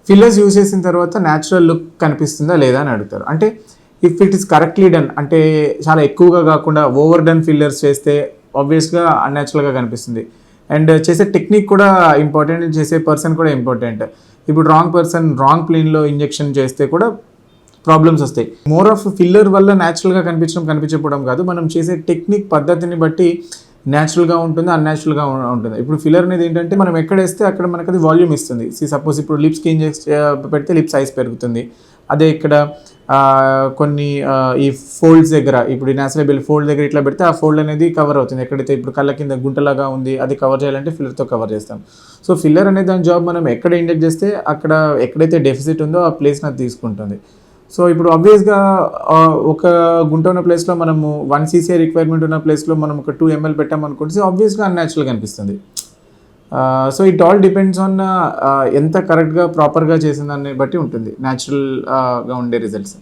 Fillers use చేసిన తర్వాత natural look కనిపిస్తుందా లేదా అని అడుగుతారు. అంటే if it is correctly done, అంటే చాలా ఎక్కువగా కాకుండా ఓవర్ డన్ ఫిల్లర్స్ చేస్తే ఆబ్వియస్గా అన్యాచురల్గా కనిపిస్తుంది. అండ్ చేసే టెక్నిక్ కూడా ఇంపార్టెంట్, చేసే పర్సన్ కూడా ఇంపార్టెంట్. ఇప్పుడు రాంగ్ పర్సన్ రాంగ్ ప్లేన్లో ఇంజెక్షన్ చేస్తే కూడా ప్రాబ్లమ్స్ వస్తాయి. మోర్ ఆఫ్ ఫిల్లర్ వల్ల న్యాచురల్గా కనిపించకపోవడం కాదు, మనం చేసే టెక్నిక్ పద్ధతిని బట్టి న్యాచురల్గా ఉంటుంది, అన్యాచురల్గా ఉంటుంది. ఇప్పుడు ఫిల్లర్ అనేది ఏంటంటే మనం ఎక్కడ వేస్తే అక్కడ మనకు అది వాల్యూమ్ ఇస్తుంది. సపోజ్ ఇప్పుడు లిప్స్కి పెడితే లిప్ సైజ్ పెరుగుతుంది. అదే ఇక్కడ కొన్ని ఈ ఫోల్డ్స్ దగ్గర, ఇప్పుడు నాసిలబిల్ ఫోల్డ్ దగ్గర ఇట్లా పెడితే ఆ ఫోల్డ్ అనేది కవర్ అవుతుంది. ఎక్కడైతే ఇప్పుడు కళ్ళ కింద గుంటలాగా ఉంది అది కవర్ చేయాలంటే ఫిల్లర్తో కవర్ చేస్తాం. సో ఫిల్లర్ అనే దాని జాబ్ మనం ఎక్కడ ఇంజెక్ట్ చేస్తే అక్కడ ఎక్కడైతే డెఫిసిట్ ఉందో ఆ ప్లేస్ని అది తీసుకుంటుంది. సో ఇప్పుడు ఆబ్వియస్గా ఒక గుంట ఉన్న ప్లేస్లో మనము 1 cc రిక్వైర్మెంట్ ఉన్న ప్లేస్లో మనం ఒక 2 ml పెట్టామనుకుంటే ఆబ్వియస్గా అన్యాచురల్గా అనిపిస్తుంది. So it all depends on ఎంత కరెక్ట్గా ప్రాపర్గా చేసిన దాన్ని బట్టి ఉంటుంది న్యాచురల్గా ఉండే రిజల్ట్స్.